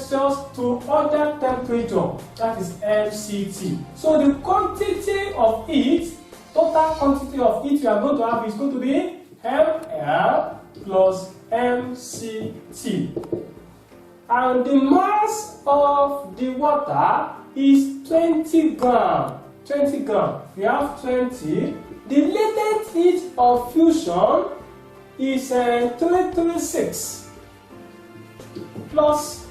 Celsius to other temperature, that is MCT. So the quantity of heat, total quantity of heat we are going to have is going to be ml plus mct. And the mass of the water is 20 gram. 20 gram. We have 20. The latent heat of fusion is 336 plus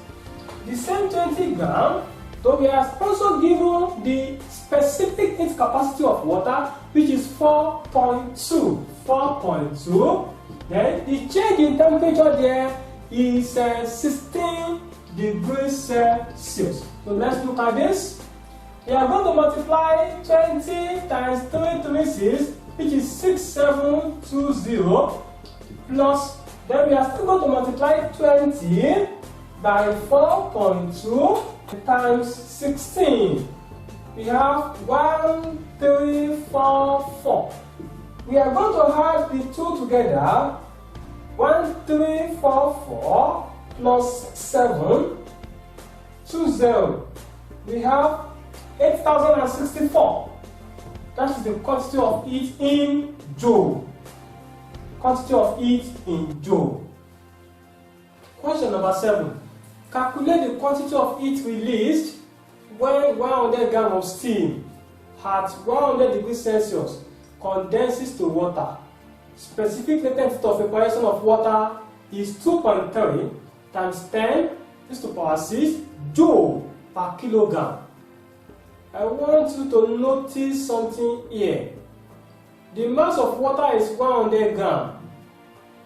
the same 20 gram. So we are also given the specific heat capacity of water, which is 4.2. 4.2. Then the change in temperature there is 16 degrees Celsius. So let's look at this. We are going to multiply 20 times 336, which is 6720, plus, then we are still going to multiply 20 by 4.2 times 16. We have 1344. We are going to add the two together. 1344 plus 7, 20. We have 8064. That is the quantity of heat in joule. Quantity of heat in joule. Question number 7. Calculate the quantity of heat released when 100 grams of steam at 100 degrees Celsius condenses to water. Specific latent heat of evaporation of water is 2.3 times 10 raised to the power 6 joule per kilogram. I want you to notice something here. The mass of water is 100 grams,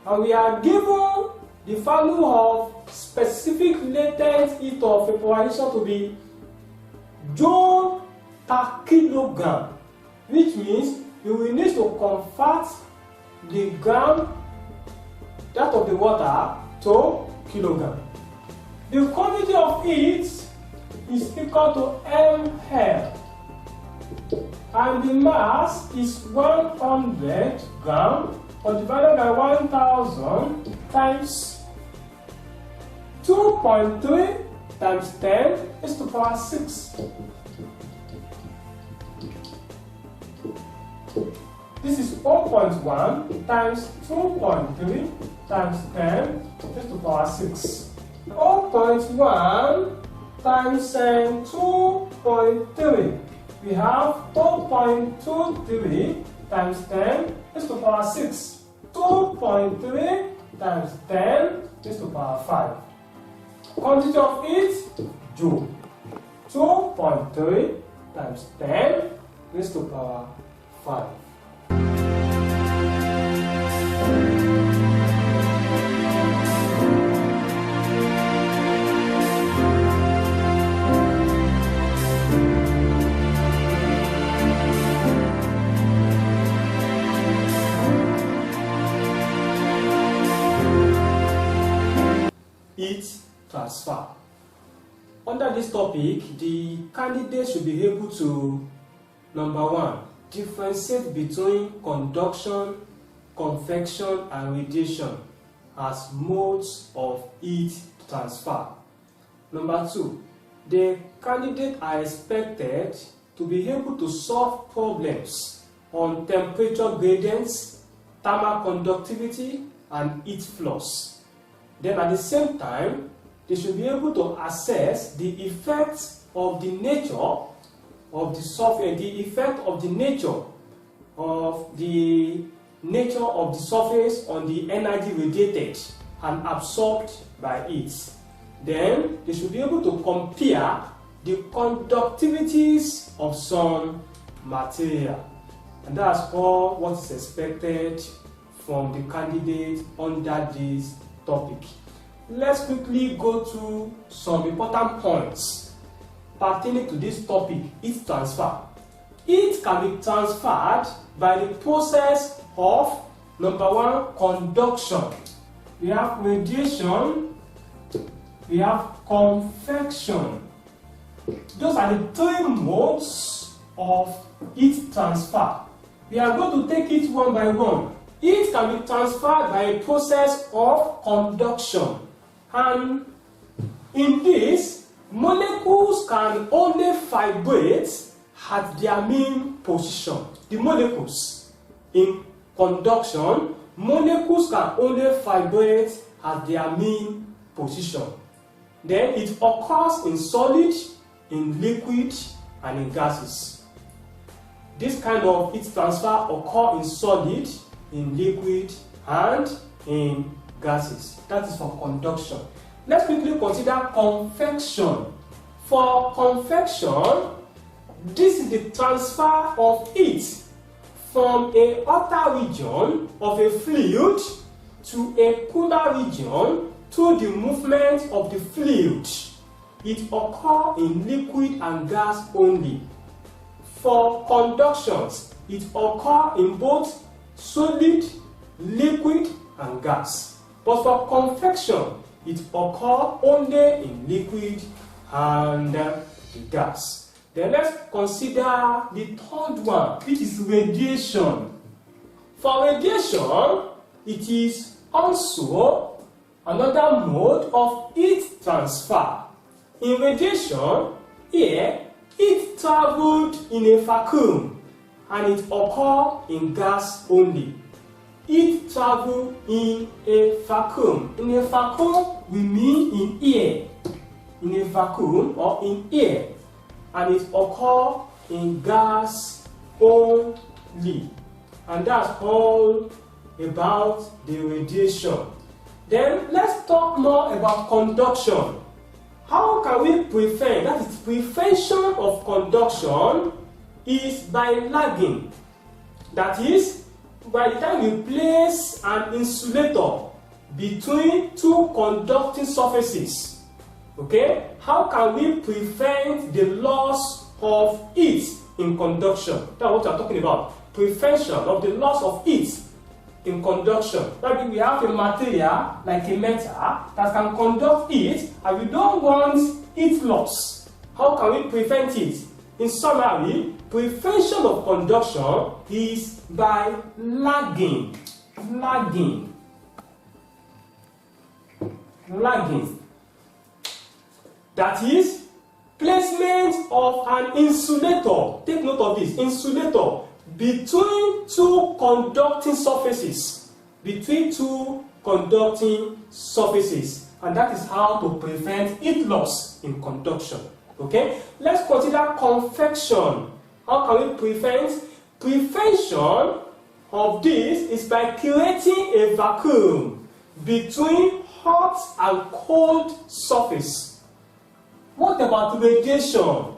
and we are given the value of specific latent heat of evaporation to be joule per kilogram, which means you will need to convert the gram, that of the water, to kilogram. The quantity of heat is equal to ml, and the mass is 100 grams divided by 1000 times 2.3 times 10 is to the power 6. This is 0.1 times 2.3 times 10 is to the power 6. 0.1 times 2.3. We have 2.23 times 10 is to the power 6. 2.3 times 10 is to the power 5. Quantity of heat, joule. 2.3 times 10 is to the power 5. Heat transfer. Under this topic, the candidate should be able to, number 1, differentiate between conduction, convection, and radiation as modes of heat transfer. Number 2, the candidate are expected to be able to solve problems on temperature gradients, thermal conductivity, and heat flows. Then at the same time, they should be able to assess the effects of the nature of the surface, the effect of the nature of the surface on the energy radiated and absorbed by it. Then they should be able to compare the conductivities of some material. And that's all what is expected from the candidate under this topic. Let's quickly go to some important points pertaining to this topic, heat transfer. Heat can be transferred by the process of, number 1, conduction. We have radiation, we have convection. Those are the 3 modes of heat transfer. We are going to take it one by one. Heat can be transferred by a process of conduction. And in this, can only vibrate at their mean position. The molecules in conduction, molecules can only vibrate at their mean position. Then it occurs in solid, in liquid, and in gases. This kind of heat transfer occurs in solid, in liquid, and in gases. That is for conduction. Let's quickly consider convection. For convection, this is the transfer of heat from a hotter region of a fluid to a cooler region through the movement of the fluid. It occurs in liquid and gas only. For conductions, it occurs in both solid, liquid, and gas. But for convection, it occurs only in liquid and the gas. Then let's consider the third one, which is radiation. For radiation, it is also another mode of heat transfer. In radiation, here, heat traveled in a vacuum and it occurs in gas only. Heat travel in a vacuum. In a vacuum, we mean in air. In a vacuum or in air. And it occurs in gas only. And that's all about the radiation. Then let's talk more about conduction. How can we prevent, that is, prevention of conduction is by lagging. That is, by the time you place an insulator between two conducting surfaces, okay, how can we prevent the loss of heat in conduction? That's what we are talking about. Prevention of the loss of heat in conduction. Maybe we have a material like a metal that can conduct heat and we don't want heat loss. How can we prevent it? In summary, prevention of conduction is by lagging. Lagging. That is, placement of an insulator. Take note of this, insulator between two conducting surfaces. Between two conducting surfaces. And that is how to prevent heat loss in conduction. Okay? Let's consider convection. How can we prevent? Prevention of this is by creating a vacuum between hot and cold surface. What about radiation?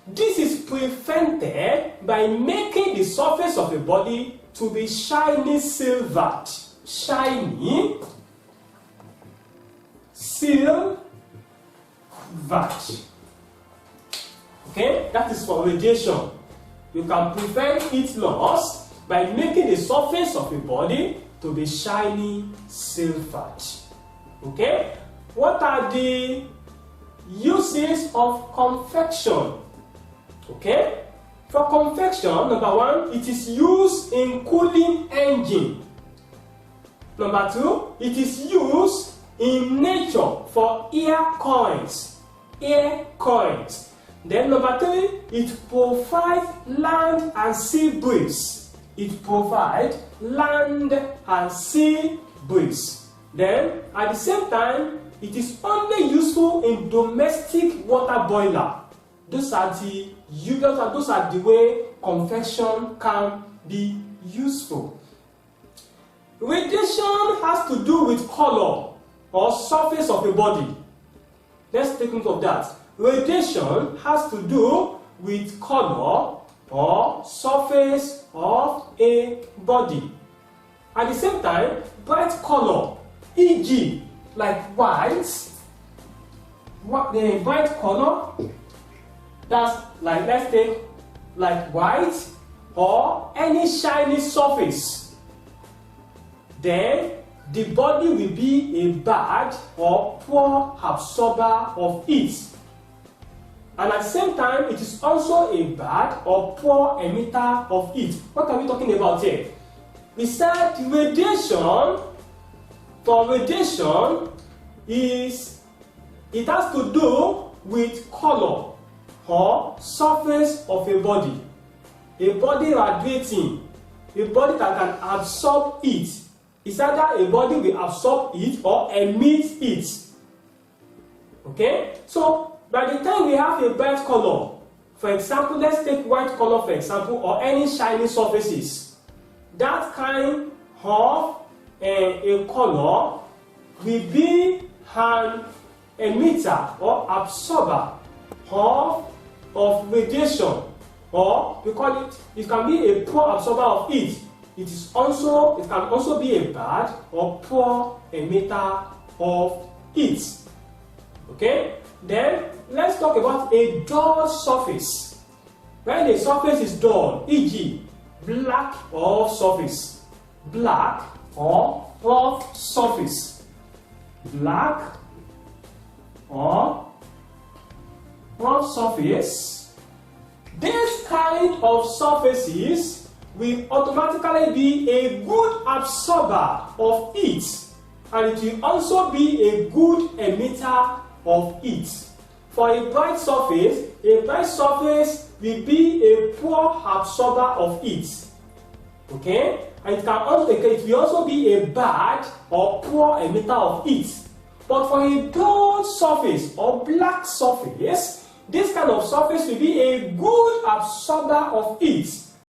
This is prevented by making the surface of a body to be shiny silvered. Shiny silvered. Okay, that is for radiation. You can prevent heat loss by making the surface of a body to be shiny silvered. Okay, what are the uses of convection? Okay, for convection, number one, it is used in cooling engine. Number two, it is used in nature for air currents. Air currents. Then number three, it provides land and sea breeze. It provides land and sea breeze. Then at the same time, it is only useful in domestic water boiler. Those are the way convection can be useful. Radiation has to do with color or surface of a body. Let's take note of that. Radiation has to do with color or surface of a body. At the same time, bright color, e.g., like white, the bright color, that's like, let's take like white or any shiny surface. Then the body will be a bad or poor absorber of heat. And at the same time, it is also a bad or poor emitter of heat. What are we talking about here? We said radiation, for radiation, it has to do with color. or surface of a body radiating, a body that can absorb heat. It's either a body will absorb heat or emit heat. Okay? So by the time we have a bright color, for example, let's take white color for example, or any shiny surfaces, that kind of a color will be an emitter or absorber of radiation, or we call it can be a poor absorber of heat. It can also be a bad or poor emitter of heat. Okay? Then let's talk about a dull surface. When a surface is dull, e.g., black or surface, black or rough surface, black or rough surface, this kind of surfaces will automatically be a good absorber of heat, and it will also be a good emitter of heat. For a bright surface will be a poor absorber of heat. Okay? And it will also be a bad or poor emitter of heat. But for a dull surface or black surface, this kind of surface will be a good absorber of heat.